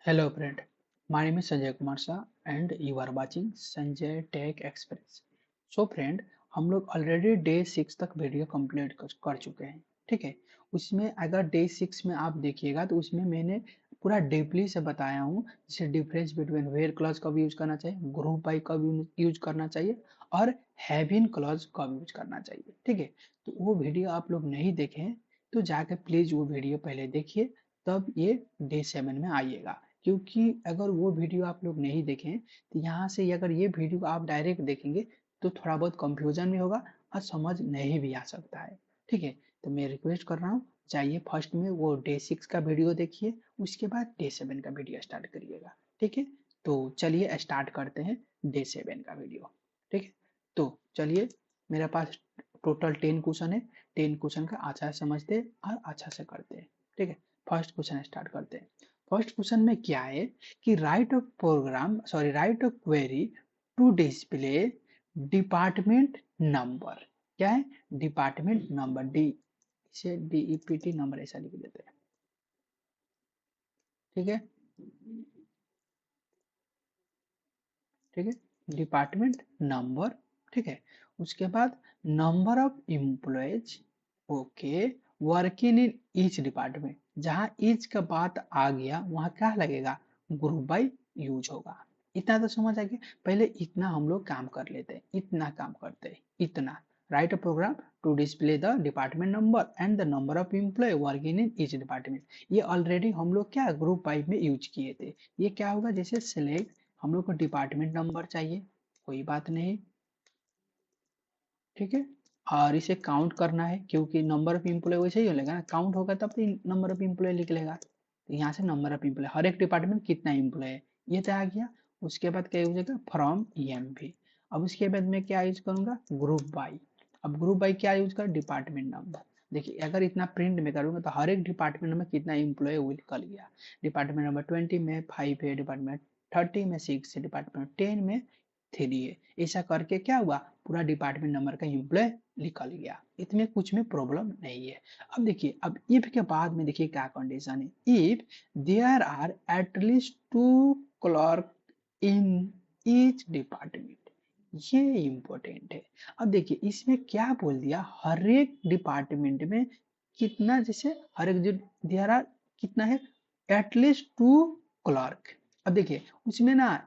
Hello friend, my name is Sanjay Kumar Shah and you are watching Sanjay Tech Express. So friend, हम लोग already day 6 तक video complete कर चुके हैं, ठीक है। उसमें अगर डे 6 में आप देखिएगा तो उसमें मैंने पूरा डीपली से बताया हूँ, जैसे डिफरेंस बिटवीन वेयर क्लॉज कब यूज करना चाहिए, ग्रुप बाई कब यूज करना चाहिए और हैविन क्लॉज कब यूज करना चाहिए, ठीक है। तो वो वीडियो आप लोग नहीं देखे हैं तो जाकर प्लीज वो वीडियो पहले देखिए, तब ये डे 7 में आइएगा। क्योंकि अगर वो वीडियो आप लोग नहीं देखें तो यहाँ से अगर ये वीडियो आप डायरेक्ट देखेंगे तो थोड़ा बहुत कंफ्यूजन भी होगा और समझ नहीं भी आ सकता है, ठीक है। तो मैं रिक्वेस्ट कर रहा हूँ, चाहिए फर्स्ट में वो डे 6 का वीडियो देखिए, उसके बाद डे 7 का वीडियो स्टार्ट करिएगा, ठीक है। तो चलिए स्टार्ट करते हैं डे 7 का वीडियो, ठीक है। तो चलिए, मेरे पास टोटल 10 क्वेश्चन है। 10 क्वेश्चन का अच्छा से समझते हैं और अच्छा से करते हैं, ठीक है। फर्स्ट क्वेश्चन स्टार्ट करते हैं। फर्स्ट क्वेश्चन में क्या है कि write a query to display department number. क्या है? डिपार्टमेंट नंबर, डी इसे डीईपीटी नंबर ऐसा लिख देते हैं, ठीक है। ठीक है, डिपार्टमेंट नंबर, ठीक है। उसके बाद number of employees, okay, working in each department. जहां ईच का बात आ गया वहां क्या लगेगा? ग्रुप बाय यूज होगा। इतना तो समझ आ गया। पहले इतना हम लोग काम कर लेते हैं, इतना काम करते हैं, इतना। Write a program to display the department number and the number of employ working in each department. ये ऑलरेडी हम लोग क्या ग्रुप बाय में यूज किए थे। ये क्या होगा? जैसे सिलेक्ट, हम लोग को डिपार्टमेंट नंबर चाहिए, कोई बात नहीं, ठीक है। और इसे काउंट करना है क्योंकि नंबर ऑफ एम्प्लॉय वैसे ही लेगा ना, काउंट होगा तब तो नंबर ऑफ एम्प्लॉय लिख लेगा। तो यहाँ से नंबर ऑफ एम्प्लॉय, हर एक डिपार्टमेंट कितना एम्प्लॉय है ये तो आ गया। उसके बाद क्या यूज होगा? From EMP. अब उसके बाद मैं क्या यूज करूंगा? Group by. अब ग्रुप बाई क्या यूज कर? Department number. देखिए अगर इतना प्रिंट में करूंगा तो हर एक डिपार्टमेंट में कितना एम्प्लॉय वो निकल गया। डिपार्टमेंट नंबर 20 में 5 है, डिपार्टमेंट 30 में 6 है, डिपार्टमेंट 10 में 3 है। ऐसा करके क्या हुआ? पूरा डिपार्टमेंट नंबर का एम्प्लॉय निकल गया। इसमें कुछ में प्रॉब्लम नहीं है। अब देखिए, अब इफ के बाद में देखिए क्या कंडीशन है। If there are at least 2 clerk in each department, ये इंपॉर्टेंट है। अब देखिए इसमें क्या बोल दिया, हर एक डिपार्टमेंट में कितना, जैसे हर एक जो देयर आर कितना है, एटलीस्ट 2 क्लर्क। अब देखिए उसमें ना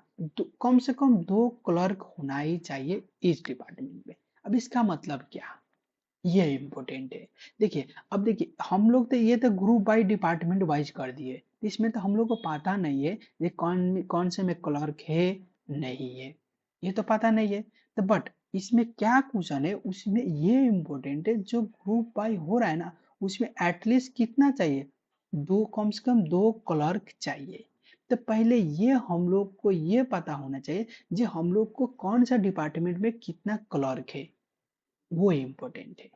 कम से कम 2 क्लर्क होना ही चाहिए इस डिपार्टमेंट में। अब इसका मतलब क्या, ये इम्पोर्टेंट है। देखिए अब देखिए हम लोग तो ये तो ग्रुप बाई डिपार्टमेंट वाइज कर दिए, इसमें तो हम लोग को पता नहीं है ये कौन कौन से में क्लर्क है, नहीं है, ये तो पता नहीं है। तो बट इसमें क्या क्वेश्चन है, उसमें ये इम्पोर्टेंट है, जो ग्रुप बाई हो रहा है ना उसमें एटलीस्ट कितना चाहिए? दो, कम से कम 2 क्लर्क चाहिए। तो पहले ये हम लोग को ये पता होना चाहिए जो हम लोग को कौन सा डिपार्टमेंट में कितना क्लर्क है, वो इम्पोर्टेंट है।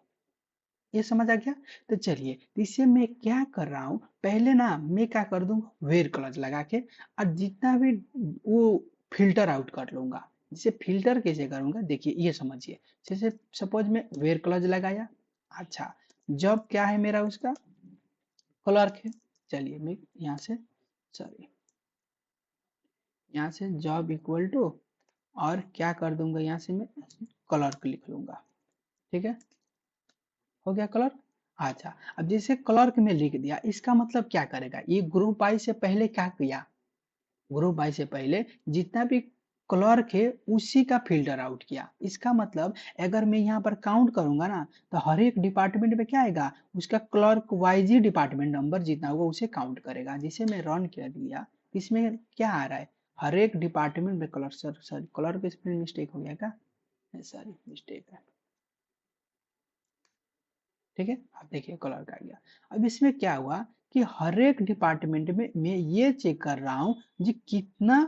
ये समझ आ गया? तो चलिए, तो इससे मैं क्या कर रहा हूँ, पहले ना मैं क्या कर दूंगा, वेयर क्लॉज लगा के और जितना भी वो फिल्टर आउट कर लूंगा। जिसे फिल्टर कैसे करूंगा देखिए, ये समझिए। जैसे सपोज मैं वेयर क्लॉज लगाया, अच्छा, जब क्या है मेरा उसका क्लर्क है। चलिए मैं यहाँ से, सॉरी, यहाँ से जॉब इक्वल टू, और क्या कर दूंगा, यहाँ से मैं क्लर्क लिख लूंगा, ठीक है। हो गया क्लर्क। अच्छा, अब जैसे क्लर्क में लिख दिया, इसका मतलब क्या करेगा, ये ग्रुप आई से पहले क्या किया, ग्रुप आई से पहले जितना भी क्लर्क है उसी का फिल्टर आउट किया। इसका मतलब अगर मैं यहाँ पर काउंट करूंगा ना तो हर एक डिपार्टमेंट में क्या आएगा, उसका क्लर्क वाइज ही डिपार्टमेंट नंबर जितना होगा उसे काउंट करेगा। जिसे मैं रन कर दिया, इसमें क्या आ रहा है, हर एक डिपार्टमेंट में clerk, sir clerk spelling mistake हो गया क्या, सॉरी मिस्टेक है, ठीक है। अब देखिए कलर आ गया। अब इसमें क्या हुआ कि हर एक डिपार्टमेंट में मैं ये चेक कर रहा हूँ जी कितना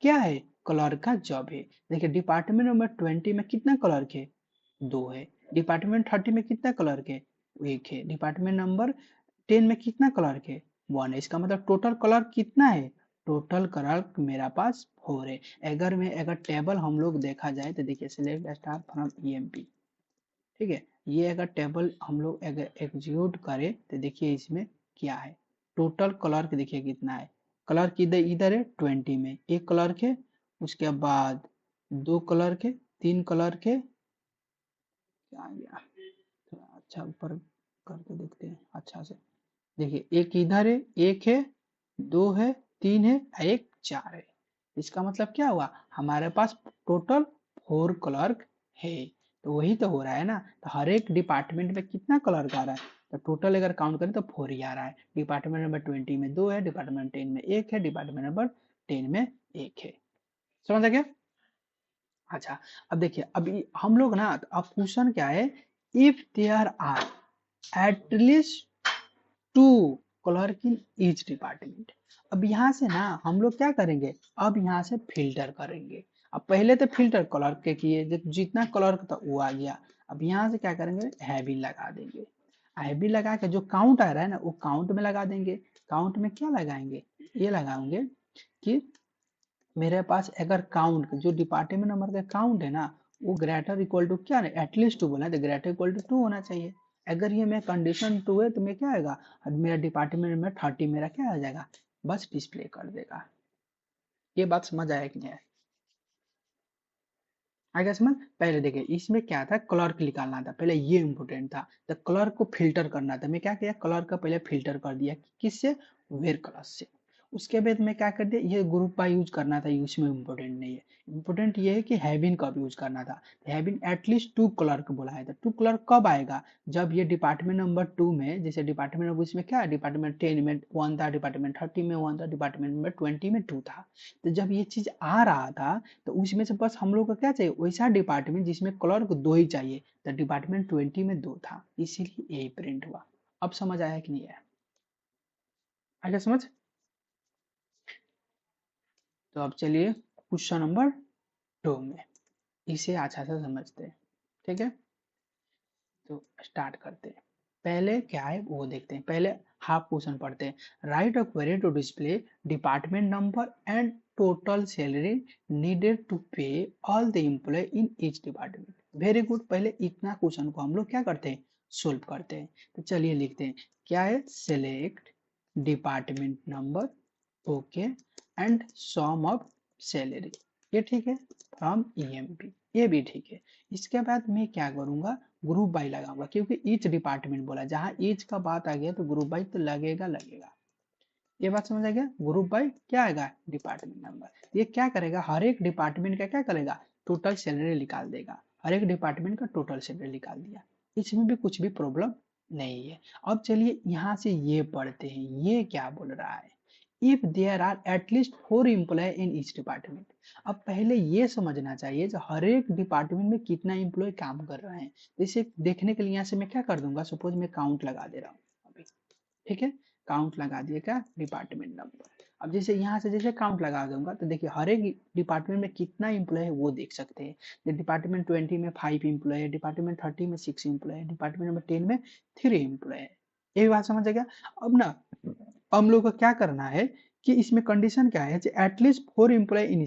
क्या है, कलर का जॉब है। देखिए डिपार्टमेंट नंबर 20 में कितना कलर है, 2 है। डिपार्टमेंट 30 में कितना कलर है, 1 है। डिपार्टमेंट नंबर 10 में कितना कलर है, 1 है। इसका मतलब टोटल कलर कितना है, टोटल कलर मेरा पास 4 है। अगर टेबल हम लोग देखा जाए तो देखिए सिलेक्ट स्टार फ्रॉम ईएमपी, ठीक है। ये अगर टेबल हम लोग अगर एग्जीक्यूट करें तो देखिए इसमें क्या है, टोटल क्लर्क देखिए कितना है, क्लर्क इधर इधर है 20 में, एक क्लर्क है, उसके बाद 2 क्लर्क है, 3 क्लर्क है, क्या आ गया, थोड़ा अच्छा ऊपर करके देखते हैं अच्छा से। देखिए एक इधर है, एक है, 2 है, 3 है, एक 4 है। इसका मतलब क्या हुआ, हमारे पास टोटल 4 क्लर्क है। तो वही तो हो रहा है ना, तो हर एक डिपार्टमेंट में कितना क्लर्क आ रहा है, तो टोटल अगर काउंट करें तो 4 ही आ रहा है। डिपार्टमेंट नंबर 20 में 2 है, डिपार्टमेंट 10 में 1 है, डिपार्टमेंट नंबर 10 में 1 है। समझ आ गया। अच्छा, अब देखिए अभी हम लोग ना, अब क्वेश्चन क्या है, if there are at least 2 clerk in each department. अब यहाँ से ना हम लोग क्या करेंगे, अब यहाँ से फिल्टर करेंगे। अब पहले तो फिल्टर क्लर्क के किए, जितना क्लर्क था वो आ गया। अब यहाँ से क्या करेंगे, हैवी लगा देंगे। हैवी लगा के जो काउंट आ रहा है ना वो काउंट में लगा देंगे। काउंट में क्या लगाएंगे, ये लगाएंगे कि मेरे पास अगर काउंट जो डिपार्टमेंट नंबर का काउंट है ना वो ग्रेटर इक्वल टू क्या है, एटलीस्ट 2 बोला है तो ग्रेटर इक्वल टू 2 होना चाहिए। अगर ये मैं कंडीशन 2 है तो मैं क्या आएगा, मेरा डिपार्टमेंट नंबर 30 मेरा क्या आ जाएगा, बस डिस्प्ले कर देगा। ये बात समझ आया कि नहीं है, आगे समझ। पहले देखिए इसमें क्या था, क्लर्क निकालना था, पहले ये इंपोर्टेंट था। तो क्लर्क को फिल्टर करना था, मैं क्या किया, क्लर्क का पहले फिल्टर कर दिया, किससे, वेर क्लास से। उसके बाद में क्या कर दिया, ये ग्रुप बाय यूज करना था, इसमें इंपोर्टेंट नहीं है। इंपोर्टेंट ये है कि हैविन कब यूज करना था, हैविन एटलीस्ट 2 क्लर्क बोला है। तो 2 क्लर्क कब आएगा, जब ये डिपार्टमेंट नंबर 2 में, जैसे डिपार्टमेंट नंबर इसमें क्या है, डिपार्टमेंट 10 में 1 था, डिपार्टमेंट 30 में 1 था, डिपार्टमेंट नंबर 20 में 2 था। तो जब ये चीज आ रहा था तो उसमें से बस हम लोग को क्या चाहिए, वैसा डिपार्टमेंट जिसमें क्लर्क 2 ही चाहिए। तो डिपार्टमेंट 20 में 2 था, इसीलिए यही प्रिंट हुआ। अब समझ आया कि नहीं आया, आगे समझ। तो अब चलिए क्वेश्चन नंबर 2 में, इसे अच्छा से समझते हैं, ठीक है। तो स्टार्ट करते हैं, पहले क्या है वो देखते हैं। पहले हाफ क्वेश्चन पढ़ते हैं। Write a query to display department number and total salary needed to pay all the employ in each department. Very good, पहले इतना क्वेश्चन को हम लोग क्या करते हैं, सोल्व करते हैं। तो चलिए लिखते हैं, क्या है, select department number, okay, and sum of salary, ये ठीक है, फ्रॉम ईएमपी, ये भी ठीक है। इसके बाद मैं क्या करूंगा, ग्रुप बाई लगाऊंगा, क्योंकि ईच डिपार्टमेंट बोला, जहां ईच का बात आ गया तो ग्रुप बाई तो लगेगा लगेगा। ये बात समझ आ गया, ग्रुप बाई क्या आएगा, डिपार्टमेंट नंबर। ये क्या करेगा, हर एक डिपार्टमेंट का क्या करेगा, टोटल सैलरी निकाल देगा। हर एक डिपार्टमेंट का टोटल सैलरी निकाल दिया, इसमें भी कुछ भी प्रॉब्लम नहीं है। अब चलिए यहाँ से ये पढ़ते हैं, ये क्या बोल रहा है, if there are at least 4 employ in each department. अब पहले ये समझना चाहिए कि हर एक डिपार्टमेंट में कितना एम्प्लॉय काम कर रहे हैं। इसे देखने के लिए यहाँ से मैं क्या कर दूंगा, सपोज मैं काउंट लगा दे रहा हूँ अभी, ठीक है, काउंट लगा दिए क्या, डिपार्टमेंट नंबर। अब जैसे यहाँ से जैसे काउंट लगा दूंगा तो देखिए हर एक डिपार्टमेंट में कितना एम्प्लॉय है वो देख सकते हैं। डिपार्टमेंट 20 में 5 एम्प्लॉय है, डिपार्टमेंट 30 में 6 एम्प्लॉय है, डिपार्टमेंट नंबर 10 में 3 एम्प्लॉय है। ये बात समझ आ गया। अब ना हम लोग को क्या करना है कि इसमें कंडीशन क्या है, एटलीस्ट 4 एम्प्लॉय इन,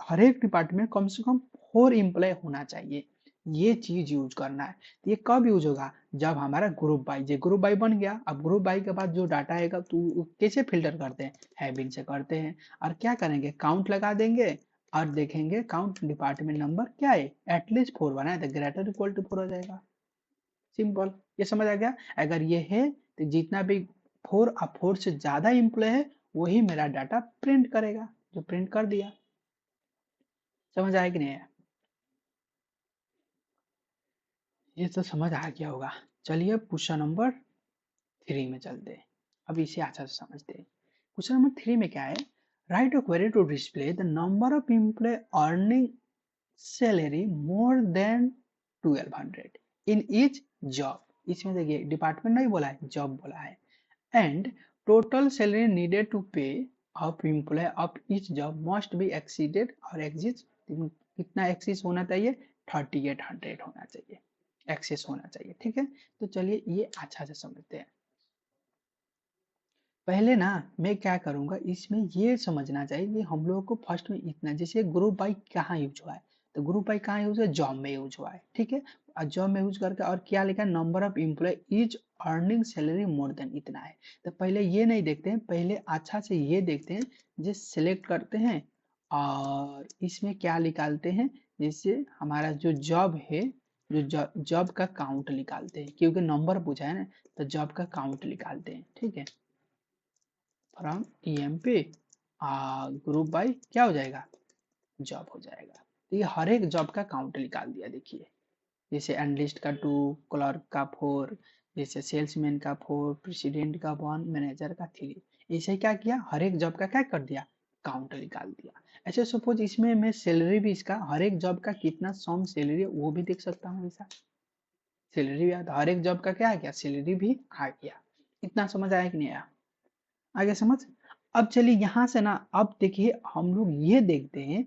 हर एक डिपार्टमेंट कम से कम 4 एम्प्लॉय होना चाहिए, ये चीज यूज करना है। तो ये कब यूज होगा, जब हमारा ग्रुप बाई, जो ग्रुप बाई बन गया। अब ग्रुप बाई के बाद जो डाटा आएगा तो कैसे फिल्टर करते हैं, हैबिन से करते हैं। और क्या करेंगे, काउंट लगा देंगे और देखेंगे काउंट डिपार्टमेंट नंबर क्या है, एटलीस्ट 4 बना है तो ग्रेटर इक्वल टू 4 हो जाएगा, सिंपल। ये समझ आ गया। अगर ये है तो जितना भी 4 और 4 से ज्यादा एम्प्लॉय है वही मेरा डाटा प्रिंट करेगा, जो प्रिंट कर दिया। समझ आया कि नहीं आया, ये तो समझ आ गया होगा। चलिए क्वेश्चन नंबर 3 में चलते हैं, अब इसे अच्छा से समझते हैं। क्वेश्चन नंबर 3 में क्या है, write a query to display the number of employ earning salary more than 1200 in each job. इसमें देखिए डिपार्टमेंट नहीं बोला है, जॉब बोला है। And total salary needed to pay of employ of each job must be exceeded और exist, कितना excess होना चाहिए, 3800 होना चाहिए, एक्सेस होना चाहिए, ठीक है। तो चलिए ये अच्छा से समझते हैं। पहले ना मैं क्या करूंगा, इसमें ये समझना चाहिए कि हम लोगों को फर्स्ट में इतना, जैसे ग्रुप बाई कहाँ यूज हुआ है, तो ग्रुप बाई कहाँ यूज है, जॉब में यूज हुआ है, ठीक है। और जॉब में यूज करके, और क्या लिखा है, number of employ is earning salary more than, इतना है। तो पहले ये नहीं देखते हैं, पहले अच्छा से ये देखते हैं, जो सिलेक्ट करते हैं और इसमें क्या निकालते हैं, जैसे हमारा जो जॉब है, जो जॉब का काउंट निकालते हैं, क्योंकि नंबर पूछा है ना, तो जॉब का काउंट निकालते हैं। ठीक है, फ्रॉम ईएम पे ग्रुप बाय क्या हो जाएगा, जॉब हो जाएगा। तो ये हर एक जॉब का काउंट निकाल दिया। देखिए जैसे एनालिस्ट का 2, क्लर्क का 4, जैसे सेल्समैन का 4, प्रेसिडेंट का 1, मैनेजर का 3। ऐसे क्या किया, हर एक जॉब का क्या कर दिया, काउंट निकाल दिया। ऐसे सपोज इसमें मैं सैलरी भी इसका, हर एक जॉब का कितना सम सैलरी है वो भी देख सकता हूँ। ऐसा सैलरी भी आता, हर एक जॉब का क्या आ गया, सैलरी भी आ गया। इतना समझ आया कि नहीं आया, आगे समझ। अब चलिए यहाँ से ना, अब देखिए हम लोग ये देखते हैं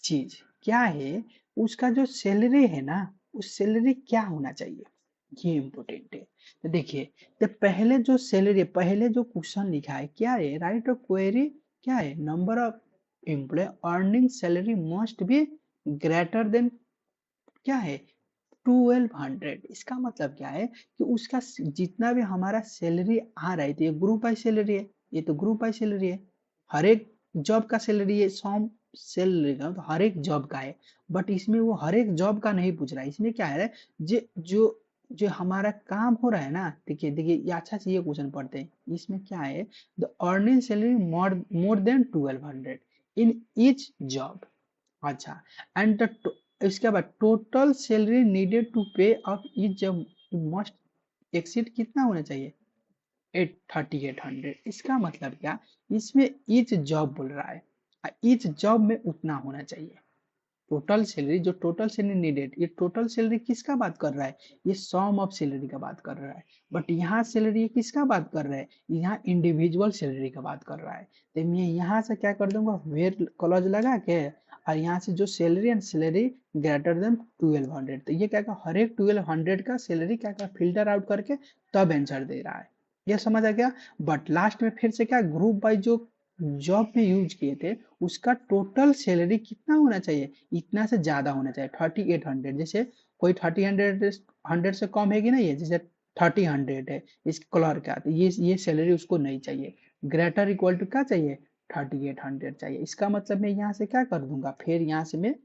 चीज क्या है, उसका जो सैलरी है ना, उस सैलरी क्या होना चाहिए, ये इम्पोर्टेंट है। तो देखिए, तो पहले जो सैलरी, पहले जो क्वेश्चन लिखा है क्या है, राइट ऑफ क्वेरी क्या है, number of employ earning salary must be greater than क्या है, 1200। इसका मतलब क्या है कि उसका जितना भी हमारा सैलरी आ रहा है, तो ये ग्रुप बाय सैलरी है, ये तो ग्रुप बाय सैलरी है, हर एक जॉब का सैलरी है, सम सैलरी का तो हर एक जॉब का है। बट इसमें वो हर एक जॉब का नहीं पूछ रहा है, इसमें क्या है, जो जो जो हमारा काम हो रहा है ना, देखिए देखिए ये अच्छा से ये क्वेश्चन पढ़ते हैं, इसमें क्या है, the earning salary more than 1200 in each job. अच्छा, एंड द इसके बाद total salary needed to pay of each job must exceed कितना होना चाहिए, 3800। इसका मतलब क्या, इसमें ईच जॉब बोल रहा है, ईच जॉब में उतना होना चाहिए। टोटल सैलरी, जो टोटल सैलरी नीडेड, ये टोटल सैलरी किसका बात कर रहा है, ये सम ऑफ सैलरी का बात कर रहा है। बट यहाँ सैलरी किसका बात कर रहा है, यहाँ इंडिविजुअल सैलरी का बात कर रहा है। तो मैं यहाँ से क्या कर दूंगा, वेयर क्लॉज लगा के, और यहाँ से जो salary and salary greater than 1200, तो ये क्या का हर एक 1200 का सैलरी क्या का फिल्टर आउट करके तब आंसर दे रहा है। ये समझ आ गया। बट लास्ट में फिर से क्या, ग्रुप बाय जो जॉब में यूज किए थे, उसका टोटल सैलरी कितना होना चाहिए, इतना से ज्यादा होना चाहिए, 3800। जैसे कोई 30 हंड्रेड से कम है कि नहीं है, जैसे 30 हंड्रेड है इस क्लर्क का, तो ये सैलरी उसको नहीं चाहिए। ग्रेटर इक्वल टू क्या चाहिए, 3800 चाहिए। इसका मतलब मैं यहाँ से क्या कर दूंगा, फिर यहाँ से मैं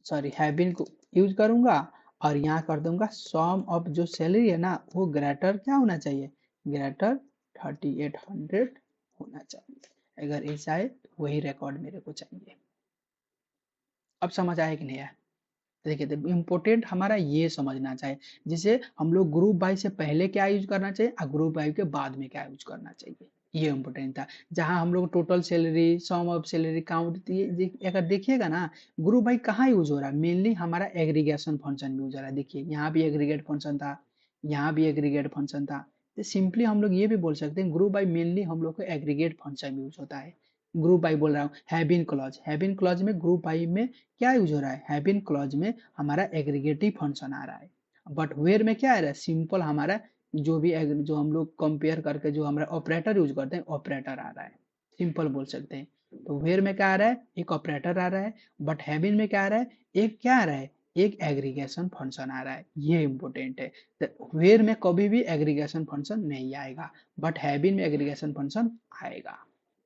सॉरी हैविन को यूज करूंगा, और यहाँ कर दूंगा सम ऑफ जो सैलरी है ना, वो ग्रेटर क्या होना चाहिए, ग्रेटर 3800 होना चाहिए। अगर ऐसा है तो वही रिकॉर्ड मेरे को चाहिए। अब समझ आया कि नहीं आया, देखिए तो इम्पोर्टेंट हमारा ये समझना चाहिए, जिसे हम लोग ग्रुप बाई से पहले क्या यूज करना चाहिए और ग्रुप बाई के बाद में क्या यूज करना चाहिए, ये इम्पोर्टेंट था। जहां हम लोग total salary, sum of salary, count, अगर देखिएगा ना, ग्रुप बाई कहाँ यूज हो रहा है, मेनली हमारा एग्रीगेशन फंक्शन में यूज हो रहा है। देखिए यहाँ भी एग्रीगेट फंक्शन था, यहाँ भी एग्रीगेट फंक्शन था। तो सिंपली हम लोग ये भी बोल सकते हैं, ग्रुप बाई मेनली हम लोग को एग्रीगेट फंक्शन में यूज होता है। ग्रुप बाई बोल रहा हूँ, हैविन क्लॉज, हैविन क्लॉज में ग्रुप बाई में क्या यूज हो रहा है, हैविन क्लॉज में हमारा एग्रीगेटिव फंक्शन आ रहा है। बट वेयर में क्या आ रहा है, सिंपल हमारा जो भी जो हम लोग कंपेयर करके जो हमारा ऑपरेटर यूज करते हैं, ऑपरेटर आ रहा है, सिंपल बोल सकते हैं। तो वेयर में क्या आ रहा है, एक ऑपरेटर आ रहा है। बट हैविन में क्या आ रहा है, एक क्या आ रहा है, एक एग्रीगेशन फंक्शन आ रहा है। ये इंपॉर्टेंट है। तो वेयर में कभी भी एग्रीगेशन फंक्शन नहीं आएगा, बट हैविन में एग्रीगेशन फंक्शन आएगा।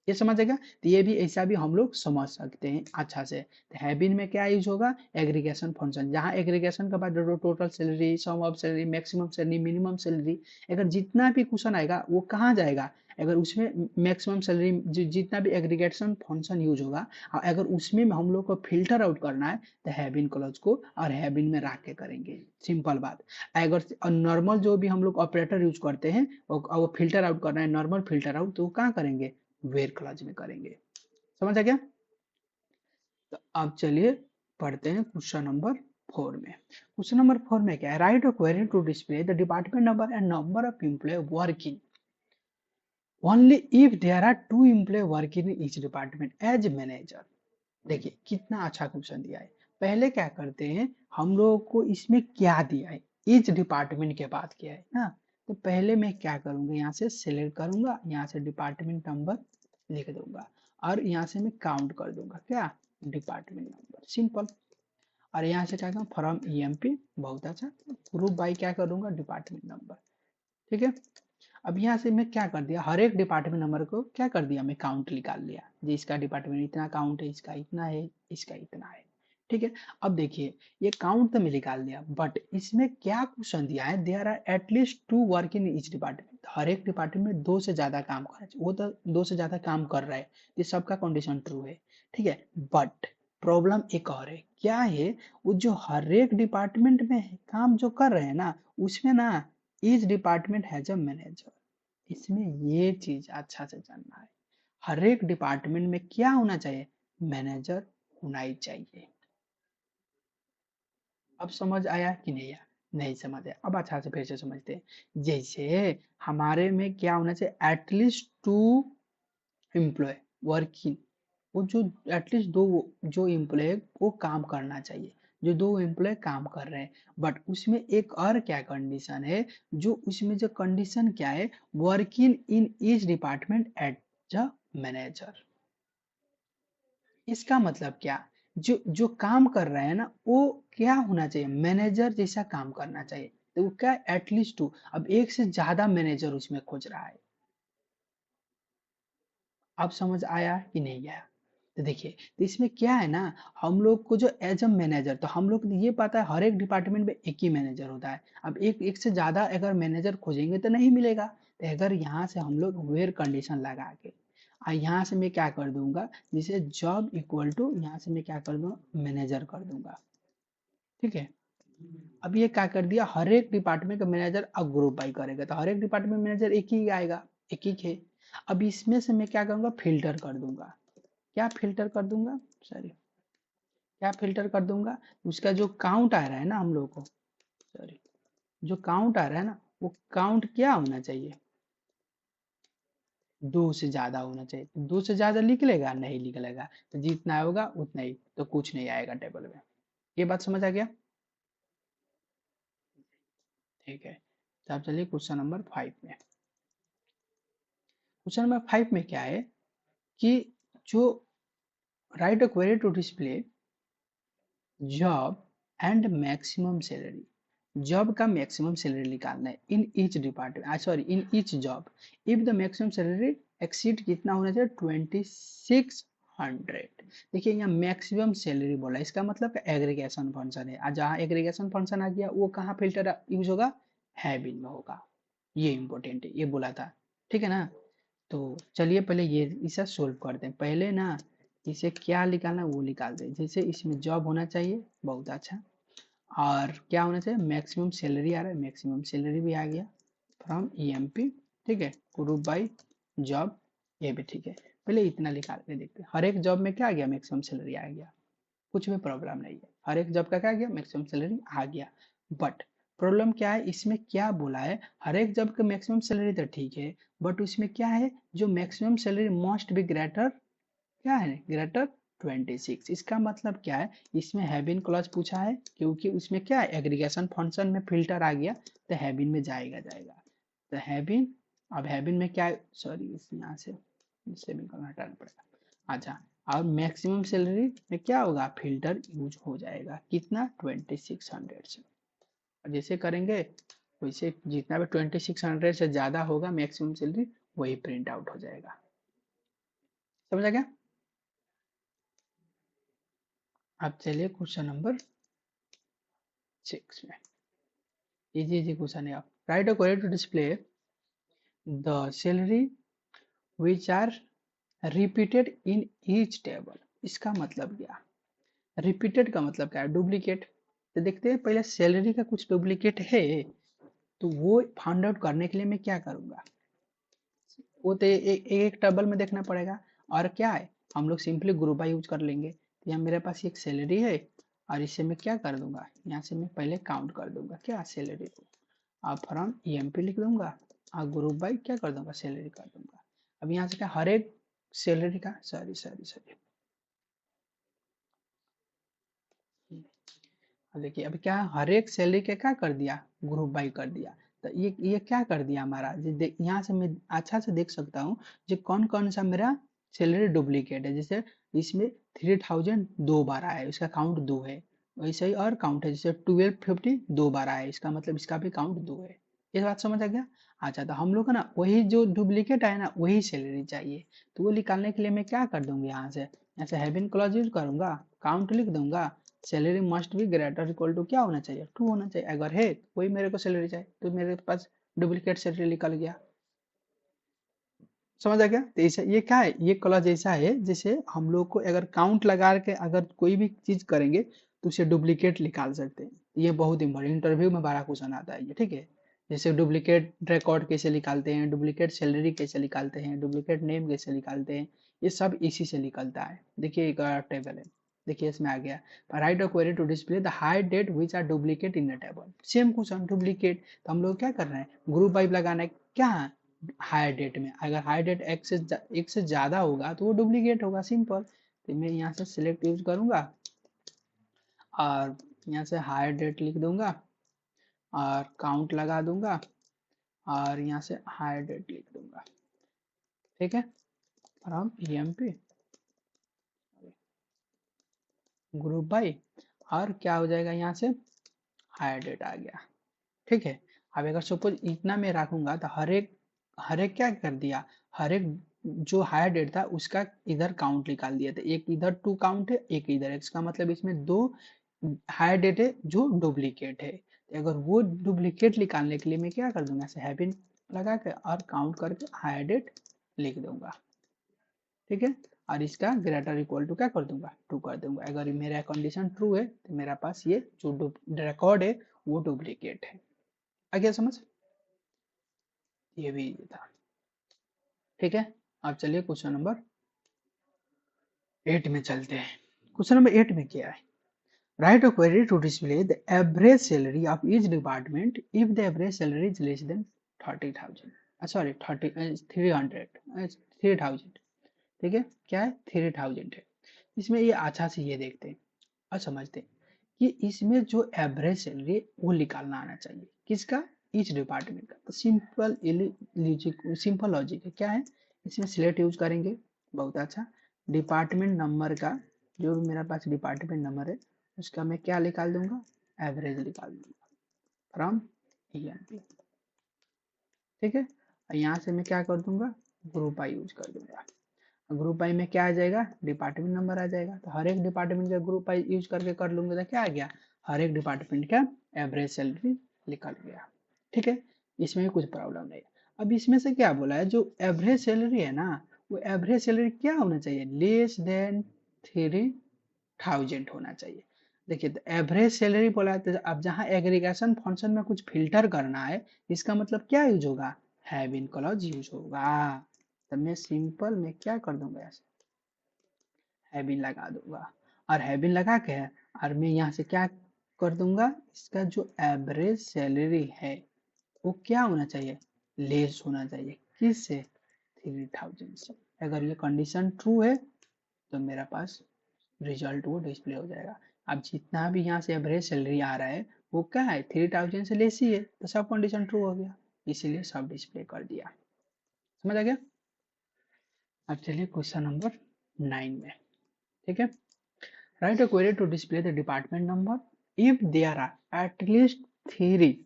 ये समझेगा, तो ये भी ऐसा भी हम लोग समझ सकते हैं अच्छा से। तो हैबिन में क्या यूज होगा, एग्रीगेशन फंक्शन, जहां एग्रीगेशन के बाद total salary, sum of salary, maximum salary, minimum salary, अगर जितना भी क्वेश्चन आएगा वो कहाँ जाएगा, अगर उसमें मैक्सिमम सैलरी जितना भी एग्रीगेशन फंक्शन यूज होगा, और अगर उसमें हम लोग को फिल्टर आउट करना है, तो हैबिन क्लॉज को और हैबिन में रख के करेंगे, सिंपल बात। अगर नॉर्मल जो भी हम लोग ऑपरेटर यूज करते हैं, वो फिल्टर आउट करना है, नॉर्मल फिल्टर आउट, तो कहाँ करेंगे, वेयर क्लॉज में करेंगे। समझ आ गया। तो अब चलिए पढ़ते हैं क्वेश्चन नंबर 4 में। क्वेश्चन नंबर 4 में क्या है, write a query to display the department number and number of employ working only if there are 2 employ working in each department as manager. देखिए कितना अच्छा क्वेश्चन दिया है। पहले क्या करते हैं, हम लोगों को इसमें क्या दिया है, ईच डिपार्टमेंट के बात किया है ना। तो पहले मैं क्या करूंगा, यहाँ से सिलेक्ट करूंगा, यहाँ से डिपार्टमेंट नंबर लिख दूंगा, और यहाँ से मैं काउंट कर दूंगा क्या, डिपार्टमेंट नंबर, सिंपल। और यहाँ से क्या करूँ फ्रॉम ईएमपी, बहुत अच्छा, ग्रुप बाई क्या करूँगा डिपार्टमेंट नंबर। ठीक है, अब यहाँ से मैं क्या कर दिया, हर एक डिपार्टमेंट नंबर को क्या कर दिया, मैं काउंट निकाल लिया, जी इसका डिपार्टमेंट इतना काउंट है, इसका इतना है, इसका इतना है। ठीक है, अब देखिए ये काउंट तो मैं निकाल दिया, बट इसमें क्या क्वेश्चन दिया है, there are at least 2 work in each department, हर एक डिपार्टमेंट में 2 से ज्यादा काम करना चाहिए, वो तो 2 से ज्यादा काम कर रहा है, ये सबका कंडीशन ट्रू है। ठीक है, बट प्रॉब्लम एक और है, क्या है, वो जो हर एक डिपार्टमेंट में काम जो कर रहे हैं ना, उसमें ना each department has a manager. इसमें ये चीज अच्छा से जानना है, हर एक डिपार्टमेंट में क्या होना चाहिए, मैनेजर होना ही चाहिए। अब समझ आया कि नहीं आया, नहीं समझ आया, अब अच्छा से फिर से समझते हैं। जैसे हमारे में क्या होना चाहिए, एटलीस्ट 2 एम्प्लॉय वर्किंग, वो जो एटलीस्ट 2 जो एम्प्लॉय वो काम करना चाहिए, जो 2 एम्प्लॉय काम कर रहे हैं, बट उसमें एक और क्या कंडीशन है, जो उसमें जो कंडीशन क्या है, working in each department at the manager. इसका मतलब क्या, जो जो काम कर रहा है ना वो क्या होना चाहिए, मैनेजर जैसा काम करना चाहिए, तो वो क्या एटलीस्ट 2, अब एक से ज्यादा मैनेजर उसमें खोज रहा है। अब समझ आया कि नहीं आया, तो देखिए, तो इसमें क्या है ना, हम लोग को जो एज अ मैनेजर, तो हम लोग को ये पता है हर एक डिपार्टमेंट में एक ही मैनेजर होता है, अब एक एक से ज्यादा अगर मैनेजर खोजेंगे तो नहीं मिलेगा, तो अगर यहाँ से हम लोग वेयर कंडीशन लगा के और यहाँ से मैं क्या कर दूंगा, जैसे जॉब इक्वल टू, यहाँ से मैं क्या कर दूंगा मैनेजर कर दूंगा। ठीक है, अब ये क्या कर दिया, हर एक डिपार्टमेंट का मैनेजर अब ग्रुप बाई करेगा, तो हर एक डिपार्टमेंट मैनेजर एक ही आएगा, एक ही है। अब इसमें से मैं क्या करूंगा, फिल्टर कर दूंगा, क्या फिल्टर कर दूंगा, सॉरी, क्या फिल्टर कर दूंगा, उसका जो काउंट आ रहा है ना हम लोग को, सॉरी, जो काउंट आ रहा है ना, वो काउंट क्या होना चाहिए, 2 से ज्यादा होना चाहिए, 2 से ज्यादा निकलेगा नहीं निकलेगा, तो जितना होगा उतना ही, तो कुछ नहीं आएगा टेबल में। ये बात समझ आ गया। ठीक है, तो आप चलिए क्वेश्चन नंबर 5 में। क्वेश्चन नंबर 5 में क्या है कि जो write a query to display job and maximum salary, job का मैक्सिमम सैलरी निकालना है in each department, sorry in each job, if the maximum salary exceed कितना होना चाहिए, 2600। देखिए यहाँ मैक्सिमम सैलरी बोला, इसका मतलब एग्रीगेशन फंक्शन है, जहाँ एग्रीगेशन फंक्शन आ गया वो कहाँ फिल्टर यूज होगा, हैबिन में होगा, ये इंपॉर्टेंट है, ये बोला था। ठीक है ना, तो चलिए पहले ये इसे सोल्व करते हैं, पहले ना इसे क्या निकालना वो निकाल दे, जैसे इसमें जॉब होना चाहिए, बहुत अच्छा, और क्या होना चाहिए, मैक्सिमम सैलरी आ रहा है, मैक्सिमम सैलरी भी आ गया फ्रॉम ईएमपी। ठीक है, ग्रुप बाय जॉब, ये भी ठीक है, पहले इतना निकाल के देखते हैं, हर एक जॉब में क्या आ गया, मैक्सिमम सैलरी आ गया, कुछ भी प्रॉब्लम नहीं है, हर एक जॉब का क्या आ गया, मैक्सिमम सैलरी आ गया। बट प्रॉब्लम क्या है, इसमें क्या बोला है, हर एक जॉब का मैक्सिमम सैलरी तो ठीक है, बट उसमें क्या है, जो maximum salary must be greater, क्या है ग्रेटर 26, इसका मतलब क्या है, इसमें हैबिन क्लॉज पूछा है, क्योंकि उसमें क्या है एग्रीगेशन फंक्शन में फिल्टर आ गया, तो हैबिन में जाएगा, तो हैबिन, अब हैबिन में क्या, सॉरी इस यहाँ से सेमीकोलन हटाना पड़ेगा, अच्छा, और मैक्सिमम सैलरी में क्या होगा, फिल्टर यूज हो जाएगा, कितना 2600 से, और जैसे करेंगे वैसे जितना भी 2600 से ज्यादा होगा मैक्सिमम सैलरी, वही प्रिंट आउट हो जाएगा। समझा क्या, अब चलिए क्वेश्चन नंबर 6 में, इजी इजी क्वेश्चन है, आप write a query to display the salary which are repeated in each table, इसका मतलब क्या, रिपीटेड का मतलब क्या है, डुप्लीकेट, तो देखते हैं पहले सैलरी का कुछ डुप्लीकेट है, तो वो फाइंड आउट करने के लिए मैं क्या करूंगा, वो तो एक टेबल में देखना पड़ेगा, और क्या है, हम लोग सिंपली ग्रुप बाय यूज कर लेंगे, तो यहाँ मेरे पास एक सैलरी है, और इसे मैं क्या कर दूंगा, यहाँ से मैं पहले काउंट कर दूंगा क्या सैलरी को, और फ्रॉम ईएमपी लिख दूंगा, और ग्रुप बाय क्या कर दूंगा, सैलरी कर दूंगा। अब यहाँ से क्या हर एक सैलरी का, सॉरी सॉरी सॉरी, देखिए अभी क्या हर एक सैलरी के क्या कर दिया, ग्रुप बाई कर दिया, तो ये क्या कर दिया हमारा, यहाँ से मैं अच्छा से देख सकता हूँ जो कौन कौन सा मेरा सैलरी डुप्लीकेट है, जैसे इसमें 3000 2 बार आया है, उसका काउंट 2 है, वैसे ही और काउंट है, जैसे 1250 2 बार आया, इसका मतलब इसका भी काउंट 2 है। ये बात समझ आ गया। अच्छा, तो हम लोग को ना वही जो डुप्लीकेट आया ना वही सैलरी चाहिए, तो वो निकालने के लिए मैं क्या कर दूंगी, यहाँ से हैव बीन क्लॉज यूज करूंगा, काउंट लिख दूंगा, salary must be greater equal to क्या होना चाहिए, 2 होना चाहिए। अगर है वही मेरे को सैलरी चाहिए, तो मेरे पास डुप्लीकेट सैलरी निकल गया। समझ आ गया। तो ऐसा ये क्या है, ये क्लॉज ऐसा है जैसे हम लोग को अगर काउंट लगा के अगर कोई भी चीज करेंगे तो उसे डुप्लीकेट निकाल सकते हैं। ये बहुत इंपॉर्टेंट, इंटरव्यू में बड़ा क्वेश्चन आता है ये, ठीक है। जैसे डुप्लीकेट रिकॉर्ड कैसे निकालते हैं, डुप्लीकेट सैलरी कैसे निकालते हैं, डुप्लीकेट नेम कैसे निकालते हैं, ये सब इसी से निकलता है। देखिए एक टेबल है, देखिए इसमें आ गया, write a query to display the hire date which are duplicate in the table. Same question duplicate, तो हम लोग क्या कर रहे हैं, ग्रुप वाइज लगाना है। क्या हायर डेट में, अगर हायर डेट एक से ज्यादा होगा तो वो डुप्लीकेट होगा, सिंपल। तो मैं यहाँ से सिलेक्ट यूज करूंगा और यहाँ से हायर डेट लिख दूंगा और काउंट लगा दूंगा और यहाँ से हायर डेट लिख दूंगा, ठीक है। फ्रॉम EMP ग्रुप बाई, और क्या हो जाएगा, यहाँ से हायर डेट आ गया, ठीक है। अब अगर सपोज इतना मैं रखूंगा तो हर एक क्या कर दिया, हर एक जो हायर डेट था उसका इधर काउंट निकाल दिया था, एक इधर 2 काउंट है, एक इधर, इसका मतलब इसमें 2 हायर डेट है जो डुप्लीकेट है। तो अगर वो डुप्लीकेट निकालने के लिए मैं क्या कर दूंगा, ऐसे हैविन लगा के और काउंट करके हायर डेट लिख दूंगा, ठीक है। और इसका ग्रेटर इक्वल टू क्या कर दूंगा, 2 कर दूंगा। अगर मेरा कंडीशन ट्रू है तो मेरा पास ये जो रिकॉर्ड है वो डुप्लीकेट है। आ गया समझ, ये भी ये था, ठीक है। अब चलिए क्वेश्चन नंबर 8 में चलते हैं। क्वेश्चन नंबर 8 में क्या है, write a query to display the average salary of each department if the average salary is less than 30,000, sorry 3,000, ठीक है। क्या है, 3,000 है। इसमें ये अच्छा से ये देखते हैं और समझते हैं कि इसमें जो एवरेज सैलरी है वो निकालना आना चाहिए, किसका, ईच डिपार्टमेंट का। तो सिंपल लॉजिक है, क्या है, इसमें सिलेक्ट यूज करेंगे, बहुत अच्छा। डिपार्टमेंट नंबर का, जो भी मेरा पास डिपार्टमेंट नंबर है उसका मैं क्या निकाल दूंगा, एवरेज निकाल दूंगा फ्रॉम EMP, ठीक है। और यहाँ से मैं क्या कर दूंगा, ग्रुप आई यूज कर दूंगा। ग्रुप आई में क्या आ जाएगा, डिपार्टमेंट नंबर आ जाएगा, तो हर एक डिपार्टमेंट का ग्रुप आई यूज करके कर लूंगे तो क्या आ गया, हर एक डिपार्टमेंट का एवरेज सैलरी निकल गया, ठीक है। इसमें भी कुछ प्रॉब्लम नहीं। अब इसमें से क्या बोला है, जो एवरेज सैलरी है ना, वो एवरेज सैलरी क्या होना चाहिए, लेस देन 3,000 होना चाहिए। देखिए तो एवरेज सैलरी बोला है, तो अब जहाँ एग्रीगेशन फंक्शन में कुछ फिल्टर करना है, इसका मतलब क्या यूज होगा, हैव बीन क्लॉज यूज होगा। तो मैं सिंपल में क्या कर दूंगा, ऐसे हैबिन लगा दूंगा, और हैबिन लगा के और मैं यहाँ से क्या कर दूंगा, इसका जो एवरेज सैलरी है वो क्या होना चाहिए, लेस होना चाहिए, किससे, 3,000 से। अगर ये कंडीशन ट्रू है तो मेरा पास रिजल्ट वो डिस्प्ले हो जाएगा। अब जितना भी यहाँ से एवरेज सैलरी आ रहा है वो क्या है, 3,000 से लेस ही है, तो सब कंडीशन ट्रू हो गया, इसीलिए सब डिस्प्ले कर दिया। समझ आ गया। अब चलिए क्वेश्चन नंबर 9 में, ठीक है। Write a query to display the department number if there are at least 3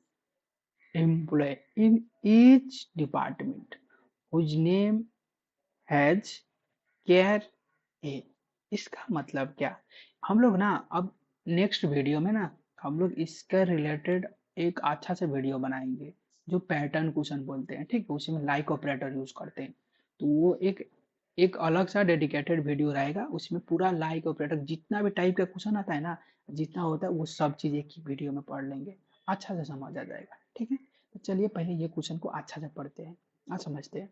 employees in each department whose name has care A। इसका मतलब क्या, हम लोग ना अब नेक्स्ट वीडियो में ना हम लोग इसका रिलेटेड एक अच्छा से वीडियो बनाएंगे, जो पैटर्न क्वेश्चन बोलते हैं, ठीक है, उसमें लाइक ऑपरेटर यूज करते हैं। तो वो एक अलग सा डेडिकेटेड वीडियो रहेगा, उसमें पूरा लाइक ऑपरेटर जितना भी टाइप का क्वेश्चन आता है ना, जितना होता है वो सब चीज एक ही वीडियो में पढ़ लेंगे, अच्छा से समझ आ जाएगा, ठीक है। तो चलिए पहले ये क्वेश्चन को अच्छा से पढ़ते हैं और समझते हैं।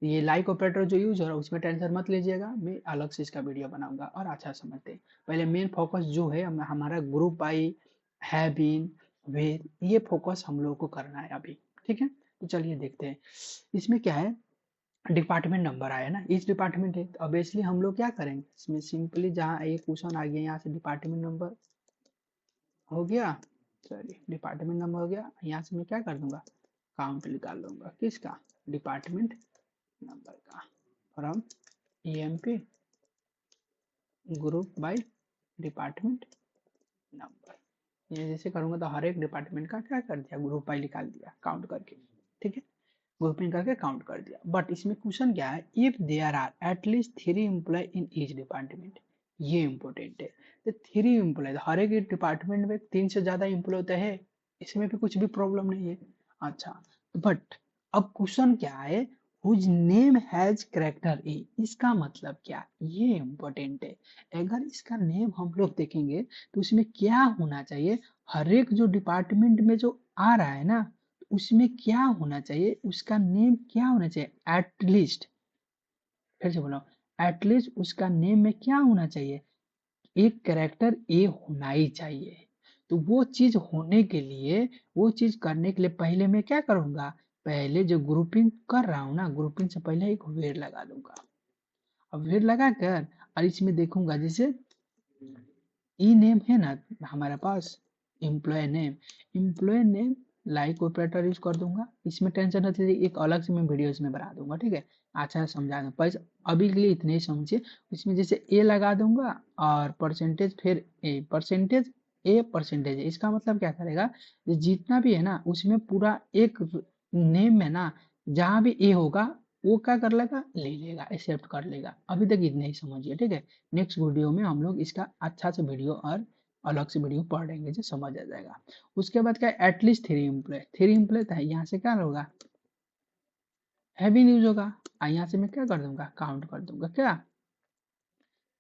ये लाइक ऑपरेटर जो यूज हो रहा है उसमें टेंशन मत लीजिएगा, मैं अलग से इसका वीडियो बनाऊंगा और अच्छा समझते हैं। पहले मेन फोकस जो है हमारा group by, have been, where, ये फोकस हम लोग को करना है अभी, ठीक है। तो चलिए देखते हैं इसमें क्या है, डिपार्टमेंट नंबर आया ना, इस डिपार्टमेंट है, तो ऑब्वियसली हम लोग क्या करेंगे, इसमें सिंपली जहाँ एक क्वेश्चन आ गया यहाँ से डिपार्टमेंट नंबर हो गया, सॉरी डिपार्टमेंट नंबर हो गया, यहाँ से मैं क्या कर दूंगा, काउंट निकाल लूंगा, किसका, डिपार्टमेंट नंबर का, from EMP group by department number. ये जैसे करूंगा तो हर एक डिपार्टमेंट का क्या कर दिया, ग्रुप वाइज निकाल दिया काउंट करके, ठीक है, ग्रुपिंग करके काउंट कर दिया। बट इसमें क्वेश्चन क्या है, if there are at least 3 employ in each department, ये इंपॉर्टेंट है। तो 3 एम्प्लॉय, हर एक डिपार्टमेंट में 3 से ज्यादा एम्प्लॉय होता है, इसमें भी कुछ भी प्रॉब्लम नहीं है। अच्छा, बट अब क्वेश्चन क्या है, हुज नेम हैज करेक्टर ए, इसका मतलब क्या, ये इंपॉर्टेंट है। अगर इसका नेम हम लोग देखेंगे तो उसमें क्या होना चाहिए, हर एक जो डिपार्टमेंट में जो आ रहा है ना, उसमें क्या होना चाहिए, उसका नेम क्या होना चाहिए, एटलीस्ट, फिर से बोलो, एटलीस्ट उसका नेम में क्या होना चाहिए, एक कैरेक्टर ए होना ही चाहिए। तो वो चीज होने के लिए, वो चीज करने के लिए पहले मैं क्या करूंगा, पहले जो ग्रुपिंग कर रहा हूँ ना, ग्रुपिंग से पहले एक वेर लगा दूंगा। अब वेर लगा कर और इसमें देखूंगा, जैसे ई नेम है ना हमारे पास, employ name, employ name like operator use कर दूंगा। इसमें टेंशन नहीं थी, एक अलग से मैं वीडियो इसमें बना दूंगा, ठीक है, अच्छा से समझा दूंगा, पर अभी के लिए इतने ही समझिए। इसमें जैसे ए लगा दूंगा और परसेंटेज, फिर ए परसेंटेज, ए परसेंटेज, इसका मतलब क्या करेगा, जितना भी है ना उसमें पूरा एक नेम में ना, जहां भी ए होगा वो क्या कर लेगा, ले लेगा, एक्सेप्ट कर लेगा। अभी तक इतने ही समझिए, ठीक है। नेक्स्ट वीडियो में हम लोग इसका अच्छा से वीडियो और अलग से वीडियो पढ़ेंगे जो समझ आ जाएगा। उसके बाद क्या, एटलीस्ट 3 एम्प्लॉय, 3 एम्प्लॉय था, यहाँ से क्या होगा, हैवी न्यूज होगा, और यहाँ से मैं क्या कर दूंगा, काउंट कर दूंगा, क्या,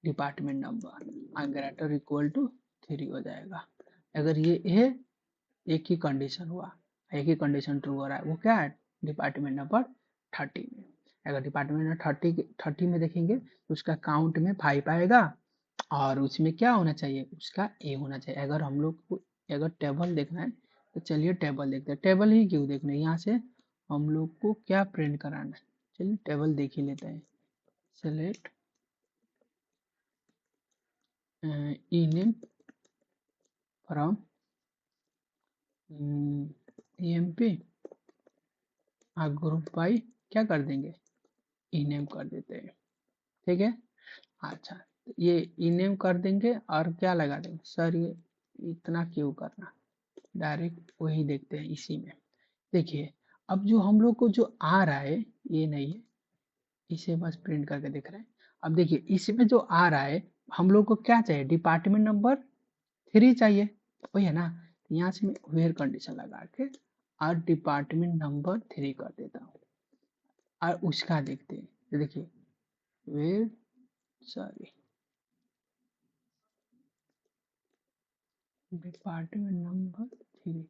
department number greater equal to 3 हो जाएगा। अगर ये है, एक ही कंडीशन हुआ, एक ही कंडीशन ट्रू हो रहा है, वो क्या है, डिपार्टमेंट नंबर 30 में। अगर डिपार्टमेंट नंबर 30 में देखेंगे तो उसका काउंट में 5 आएगा, और उसमें क्या होना चाहिए, उसका ए होना चाहिए। अगर हम लोग को अगर टेबल देखना है तो चलिए टेबल देखते हैं। टेबल ही क्यों देखना है, यहाँ से हम लोग को क्या प्रिंट कराना है, चलिए टेबल देख ही लेते हैं। Select E name from EMP और ग्रुप बाई क्या कर देंगे, ई नेम कर देते हैं, ठीक है। अच्छा, तो ये ई नेम कर देंगे और क्या लगा देंगे, सर ये इतना क्यों करना, डायरेक्ट वही देखते हैं इसी में। देखिए, अब जो हम लोग को जो आ रहा है ये नहीं है, इसे बस प्रिंट करके दिख रहा है। अब देखिए इसमें जो आ रहा है, हम लोग को क्या चाहिए, डिपार्टमेंट नंबर 3 चाहिए, वही है ना। तो यहाँ से मैं वेयर कंडीशन लगा के और डिपार्टमेंट नंबर 3 कर देता हूँ, और उसका देखते हैं। तो देखिए वेयर, सॉरी, डिपार्टमेंट नंबर 3,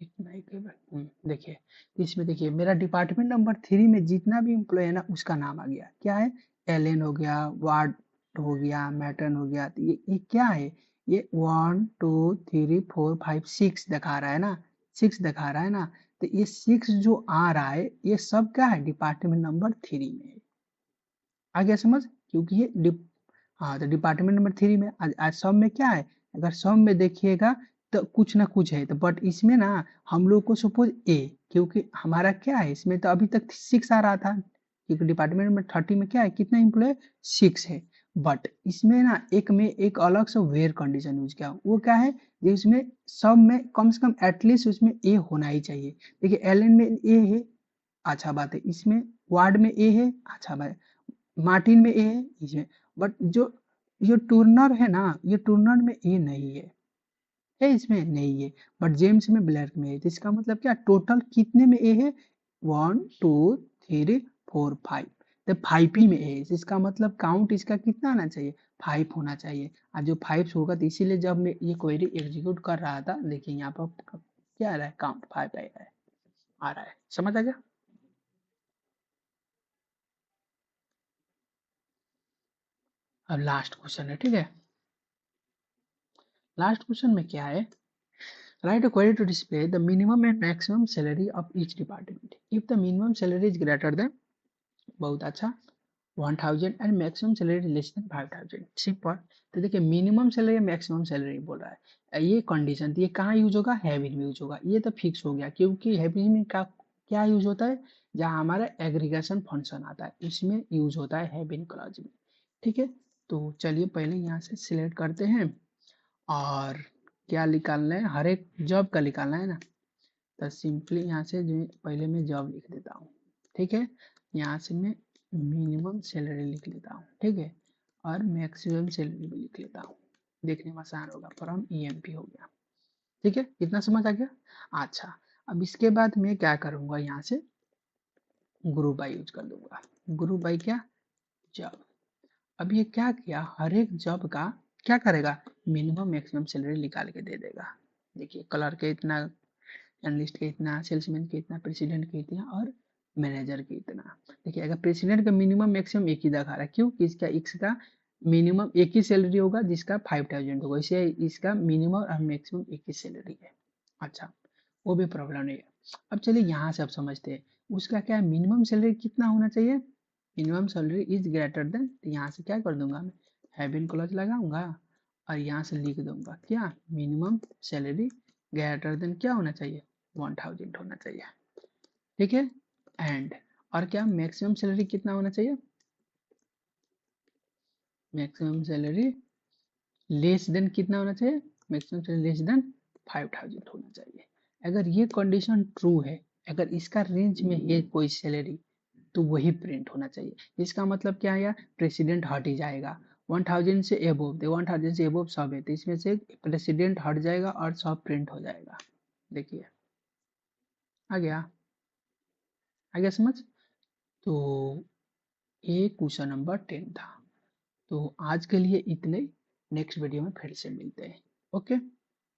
इतना ही केवल, देखिए इसमें देखिए मेरा डिपार्टमेंट नंबर 3 में जितना भी एम्प्लॉय है ना उसका नाम आ गया, क्या है, एलन हो गया, वार्ड हो गया, मैटन हो गया। तो ये क्या है, ये 1 2 3 4 5 6 दिखा रहा है ना, 6 दिखा रहा है ना। तो ये 6 जो आ रहा है ये सब क्या है, डिपार्टमेंट नंबर 3 में है। आ गया समझ, क्योंकि ये हाँ, तो डिपार्टमेंट नंबर 3 में आज सब में क्या है, अगर सब में देखिएगा तो कुछ ना कुछ है, तो बट इसमें ना हम लोग को सपोज ए, क्योंकि हमारा क्या है इसमें तो अभी तक 6 आ रहा था, क्योंकि डिपार्टमेंट में 30 में क्या है, कितना एम्प्लॉय, 6 है। बट इसमें ना एक में एक अलग से वेयर कंडीशन यूज किया, वो क्या है, जिसमें सब में कम से कम एटलीस्ट उसमें ए होना ही चाहिए। देखिए एल में ए है, अच्छा बात है, इसमें वार्ड में ए है, अच्छा बात है, मार्टिन में ए है इसमें। बट जो ये टूर्नर है ना, ये टूर्नर में ए नहीं है इसमें नहीं है, बट जेम्स में ब्लैक में है। तो इसका मतलब क्या, टोटल कितने में ए है, 1 2 3 4 5, तो 5 ही में है। तो इसका मतलब काउंट इसका कितना आना चाहिए, 5 होना चाहिए। और जो 5 होगा, तो इसीलिए जब मैं ये क्वेरी एग्जीक्यूट कर रहा था, देखिए यहाँ पर क्या आ रहा है, काउंट 5 आ रहा है, समझ आ गया। अब लास्ट क्वेश्चन है, ठीक है। लास्ट क्वेश्चन में क्या है, write a query to display the minimum and maximum salary of each department. If the minimum salary is greater than, बहुत अच्छा, 1000 and maximum salary less than 5000, simple. तो देखिए मिनिमम सैलरी मैक्सिमम सैलरी बोल रहा है, ये कंडीशन, ये कहाँ यूज होगा, हैवी में यूज होगा। ये तो फिक्स हो गया, क्योंकि हैवी में का क्या यूज होता है, जहाँ हमारा एग्रीगेशन फंक्शन आता है उसमें यूज होता है हैव बीन क्लॉज में। ठीक है, तो चलिए पहले यहाँ से सिलेक्ट करते हैं और क्या निकालना है, हर एक जॉब का निकालना है ना, तो सिंपली यहाँ से जो पहले मैं जॉब लिख देता हूँ। ठीक है, यहाँ से मैं मिनिमम सैलरी लिख लेता हूँ। ठीक है, और मैक्सिमम सैलरी भी लिख लेता हूँ, देखने में आसान होगा। फ्रॉम ईएमपी हो गया। ठीक है, इतना समझ आ गया। अच्छा, अब इसके बाद मैं क्या करूँगा, यहाँ से ग्रुप बाय यूज कर दूंगा। ग्रुप बाय क्या, जॉब। अब ये क्या किया, हर एक जॉब का क्या करेगा, मिनिमम मैक्सिमम सैलरी निकाल के दे देगा। देखिए कलर के इतना, एनालिस्ट के इतना, सेल्समैन के इतना, प्रेसिडेंट के इतना और मैनेजर के इतना। देखिए अगर प्रेसिडेंट का मिनिमम मैक्सिमम एक ही दिखा रहा है, क्यों, इसका एक्स का मिनिमम एक ही सैलरी होगा जिसका 5000 होगा, इसे इसका मिनिमम और मैक्सिमम एक ही सैलरी है। अच्छा, वो भी प्रॉब्लम नहीं है। अब चलिए यहाँ से अब समझते हैं उसका क्या मिनिमम सैलरी कितना होना चाहिए। Minimum salary is greater than, यहाँ से क्या कर दूंगा मैं, हैव बीन क्लॉज लगाऊंगा और यहाँ से लिख दूंगा क्या, मिनिमम सैलरी ग्रेटर देन क्या होना चाहिए, 1000 होना चाहिए। ठीक है, एंड और क्या मैक्सिमम सैलरी कितना होना चाहिए, मैक्सिमम सैलरी लेस देन कितना होना चाहिए, मैक्सिमम सैलरी लेस देन 5000 होना चाहिए। अगर ये कंडीशन ट्रू है, अगर इसका रेंज में है कोई सैलरी, तो वही प्रिंट होना चाहिए। इसका मतलब क्या है, प्रेसिडेंट हट ही जाएगा। 1000 से एबोव, 1000 से एबोव सब है, तो इसमें से प्रेसिडेंट हट जाएगा और सब प्रिंट हो जाएगा। देखिए आ गया, आ गया समझ। तो ये क्वेश्चन नंबर 10 था। तो आज के लिए इतने, नेक्स्ट वीडियो में फिर से मिलते हैं। ओके।